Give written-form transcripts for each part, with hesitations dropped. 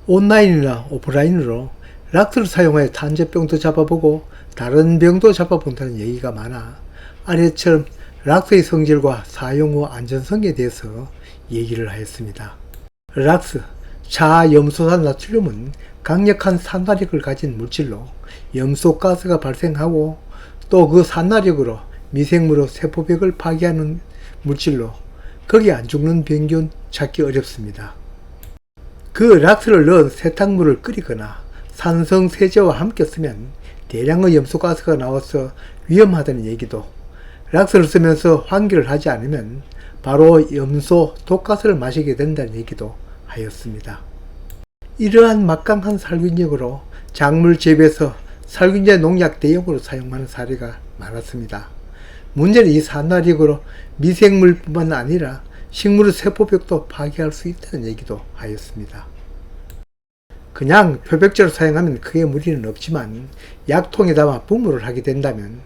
온라인이나 오프라인으로 락스를 사용하여 탄저병도 잡아보고 다른 병도 잡아본다는 얘기가 많아 아래처럼 락스의 성질과 사용 후 안전성에 대해서 얘기를 하였습니다. 락스, 차염소산 나트륨은 강력한 산화력을 가진 물질로 염소가스가 발생하고 또 그 산화력으로 미생물의 세포벽을 파괴하는 물질로 거기 안 죽는 병균 찾기 어렵습니다. 그 락스를 넣은 세탁물을 끓이거나 산성세제와 함께 쓰면 대량의 염소가스가 나와서 위험하다는 얘기도, 락스를 쓰면서 환기를 하지 않으면 바로 염소 독가스를 마시게 된다는 얘기도 하였습니다. 이러한 막강한 살균력으로 작물 재배에서 살균제 농약 대용으로 사용하는 사례가 많았습니다. 문제는 이 산화력으로 미생물뿐만 아니라 식물의 세포벽도 파괴할 수 있다는 얘기도 하였습니다. 그냥 표백제로 사용하면 크게 무리는 없지만 약통에 담아 분무를 하게 된다면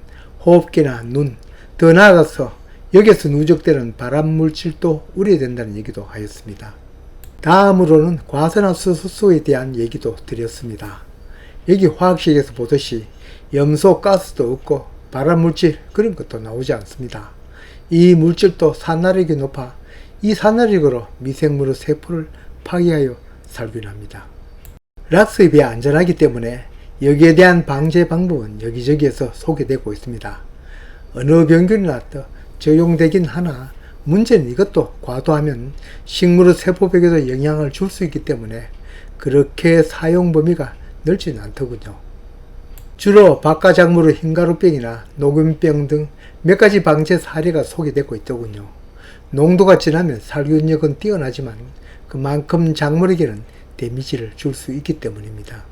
호흡기나 눈, 더 나아가서 여기에서 누적되는 발암물질도 우려된다는 얘기도 하였습니다. 다음으로는 과산화수소에 대한 얘기도 드렸습니다. 여기 화학식에서 보듯이 염소 가스도 없고 발암물질 그런 것도 나오지 않습니다. 이 물질도 산화력이 높아 이 산화력으로 미생물의 세포를 파괴하여 살균합니다. 락스에 비해 안전하기 때문에 여기에 대한 방제 방법은 여기저기에서 소개되고 있습니다. 어느 병균이나 적용되긴 하나 문제는 이것도 과도하면 식물의 세포벽에도 영향을 줄 수 있기 때문에 그렇게 사용 범위가 넓지는 않더군요. 주로 박가작물의 흰가루병이나 녹균병 등 몇 가지 방제 사례가 소개되고 있더군요. 농도가 진하면 살균력은 뛰어나지만 그만큼 작물에게는 데미지를 줄 수 있기 때문입니다.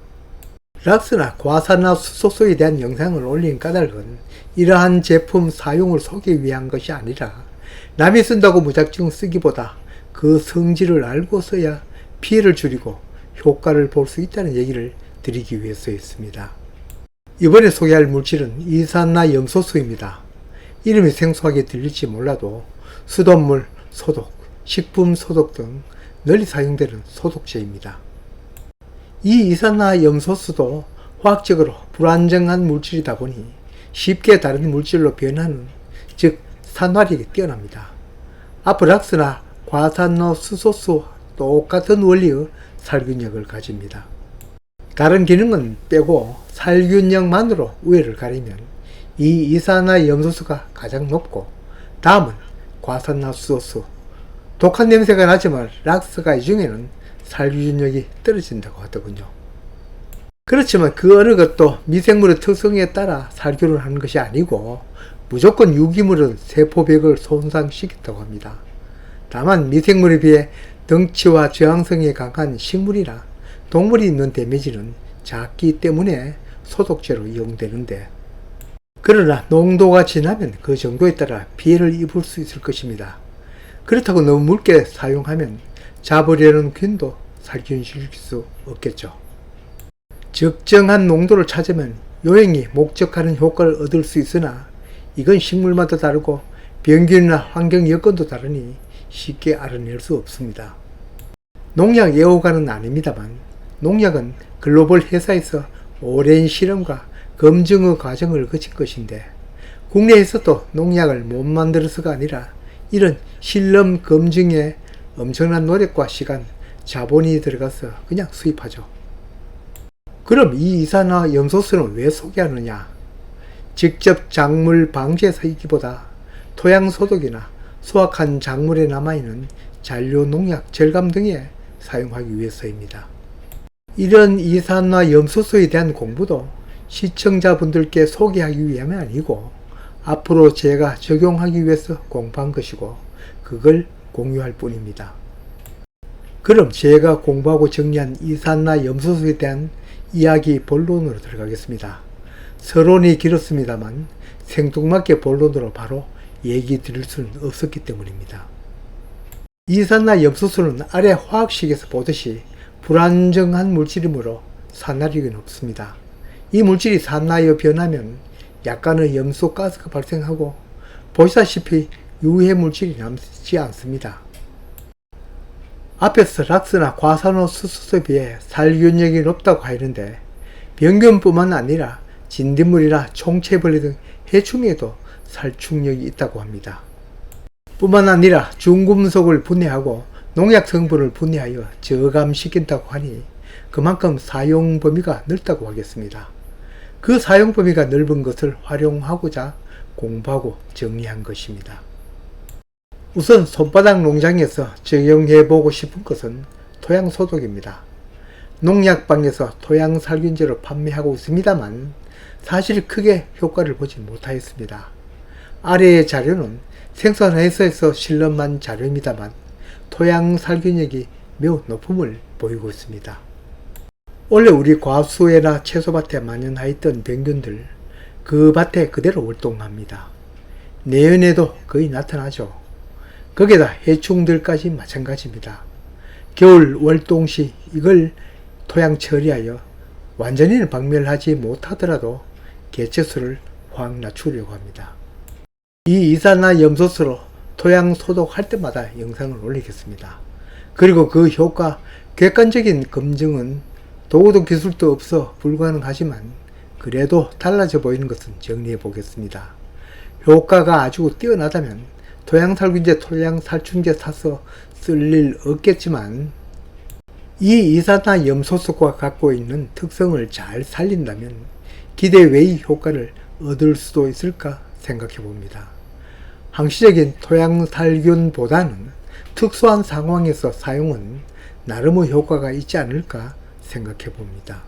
락스나 과산화수소에 대한 영상을 올린 까닭은 이러한 제품 사용을 소개하기 위한 것이 아니라 남이 쓴다고 무작정 쓰기보다 그 성질을 알고 써야 피해를 줄이고 효과를 볼 수 있다는 얘기를 드리기 위해서였습니다. 이번에 소개할 물질은 이산화염소수입니다. 이름이 생소하게 들릴지 몰라도 수돗물 소독, 식품 소독 등 널리 사용되는 소독제입니다. 이 이산화염소수도 화학적으로 불안정한 물질이다 보니 쉽게 다른 물질로 변하는, 즉 산화력이 뛰어납니다. 앞으로 락스나 과산화수소수와 똑같은 원리의 살균력을 가집니다. 다른 기능은 빼고 살균력만으로 우열을 가리면 이 이산화염소수가 가장 높고 다음은 과산화수소수, 독한 냄새가 나지만 락스가 이 중에는 살균력이 떨어진다고 하더군요. 그렇지만 그 어느 것도 미생물의 특성에 따라 살균을 하는 것이 아니고 무조건 유기물은 세포벽을 손상시킨다고 합니다. 다만 미생물에 비해 덩치와 저항성이 강한 식물이나 동물이 입는 데미지는 작기 때문에 소독제로 이용되는데, 그러나 농도가 진하면 그 정도에 따라 피해를 입을 수 있을 것입니다. 그렇다고 너무 묽게 사용하면 잡으려는 균도 살균시킬 수 없겠죠. 적정한 농도를 찾으면 요행이 목적하는 효과를 얻을 수 있으나 이건 식물마다 다르고 병균이나 환경 여건도 다르니 쉽게 알아낼 수 없습니다. 농약 애호가는 아닙니다만 농약은 글로벌 회사에서 오랜 실험과 검증의 과정을 거친 것인데 국내에서도 농약을 못 만들어서가 아니라 이런 실험 검증에 엄청난 노력과 시간, 자본이 들어가서 그냥 수입하죠. 그럼 이 이산화염소수는 왜 소개하느냐? 직접 작물 방제에 쓰기보다 토양 소독이나 수확한 작물에 남아있는 잔류 농약 절감 등에 사용하기 위해서입니다. 이런 이산화염소수에 대한 공부도 시청자분들께 소개하기 위함이 아니고 앞으로 제가 적용하기 위해서 공부한 것이고 그걸 공유할 뿐입니다. 그럼 제가 공부하고 정리한 이산화염소수에 대한 이야기 본론으로 들어가겠습니다. 서론이 길었습니다만 생뚱맞게 본론으로 바로 얘기 드릴 수는 없었기 때문입니다. 이산화염소수는 아래 화학식에서 보듯이 불안정한 물질이므로 산화력이 높습니다. 이 물질이 산화하여 변하면 약간의 염소가스가 발생하고 보시다시피 유해 물질이 남지 않습니다. 앞에서 락스나 과산화수소에 비해 살균력이 높다고 하는데 병균뿐만 아니라 진딧물이나 총체벌레 등 해충에도 살충력이 있다고 합니다. 뿐만 아니라 중금속을 분해하고 농약 성분을 분해하여 저감시킨다고 하니 그만큼 사용 범위가 넓다고 하겠습니다. 그 사용 범위가 넓은 것을 활용하고자 공부하고 정리한 것입니다. 우선 손바닥 농장에서 적용해보고 싶은 것은 토양소독입니다. 농약방에서 토양살균제로 판매하고 있습니다만 사실 크게 효과를 보지 못하였습니다. 아래의 자료는 생산회사에서 실험한 자료입니다만 토양살균력이 매우 높음을 보이고 있습니다. 원래 우리 과수에나 채소밭에 만연하였던 병균들, 그 밭에 그대로 활동합니다. 내년에도 거의 나타나죠. 거기에다 해충들까지 마찬가지입니다. 겨울 월동 시 이걸 토양 처리하여 완전히는 박멸하지 못하더라도 개체수를 확 낮추려고 합니다. 이 이산화염소수로 토양 소독할 때마다 영상을 올리겠습니다. 그리고 그 효과 객관적인 검증은 도구도 기술도 없어 불가능하지만 그래도 달라져 보이는 것은 정리해 보겠습니다. 효과가 아주 뛰어나다면 토양살균제, 토양살충제 사서 쓸 일 없겠지만 이 이산화염소수가 갖고 있는 특성을 잘 살린다면 기대 외의 효과를 얻을 수도 있을까 생각해 봅니다. 항시적인 토양살균보다는 특수한 상황에서 사용은 나름의 효과가 있지 않을까 생각해 봅니다.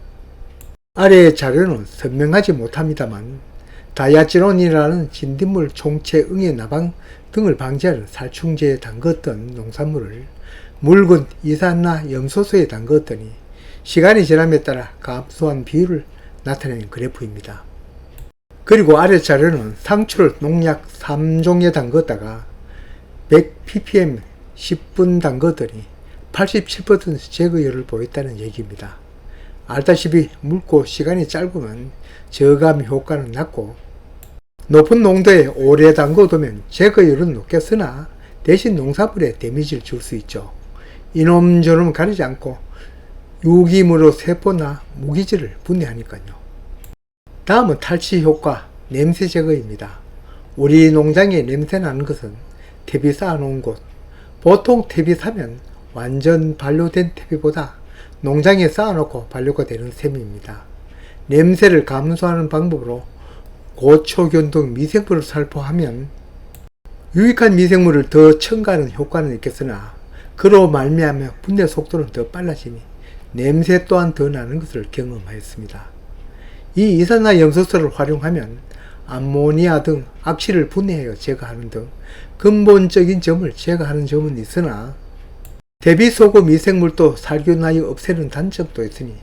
아래의 자료는 선명하지 못합니다만 다이아치론이라는 진딧물 총체 응애 나방 등을 방지하는 살충제에 담궜던 농산물을 묽은 이산화염소수에 담궜더니 시간이 지남에 따라 감소한 비율을 나타내는 그래프입니다. 그리고 아래 자료는 상추를 농약 3종에 담궜다가 100ppm 10분 담궜더니 87% 제거율을 보였다는 얘기입니다. 알다시피 묽고 시간이 짧으면 저감 효과는 낮고 높은 농도에 오래 담궈두면 제거율은 높겠으나 대신 농산물에 데미지를 줄 수 있죠. 이놈저놈 가리지 않고 유기물로 세포나 무기질을 분해하니까요. 다음은 탈취 효과, 냄새 제거입니다. 우리 농장에 냄새 나는 것은 퇴비 쌓아놓은 곳. 보통 퇴비 사면 완전 반려된 퇴비보다 농장에 쌓아놓고 반려가 되는 셈입니다. 냄새를 감소하는 방법으로 고초균 등 미생물을 살포하면 유익한 미생물을 더 첨가하는 효과는 있겠으나 그로 말미암아 분해 속도는 더 빨라지니 냄새 또한 더 나는 것을 경험하였습니다. 이 이산화염소수를 활용하면 암모니아 등 악취를 분해하여 제거하는 등 근본적인 점을 제거하는 점은 있으나 대비 속의 미생물도 살균하여 없애는 단점도 있으니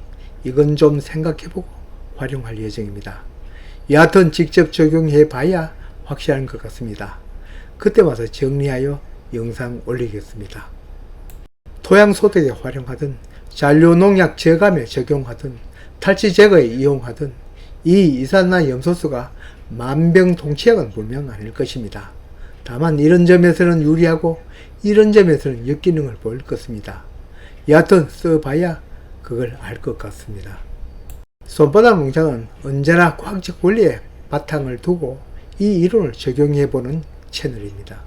이건 좀 생각해보고 활용할 예정입니다. 여하튼 직접 적용해 봐야 확실한 것 같습니다. 그때 와서 정리하여 영상 올리겠습니다. 토양 소독에 활용하든 잔류농약 저감에 적용하든 탈취 제거에 이용하든 이 이산화염소수가 만병통치약은 분명 아닐 것입니다. 다만 이런 점에서는 유리하고 이런 점에서는 역기능을 보일 것입니다. 여하튼 써봐야 그걸 알 것 같습니다. 손바닥 농장은 언제나 과학적 원리에 바탕을 두고 이 이론을 적용해보는 채널입니다.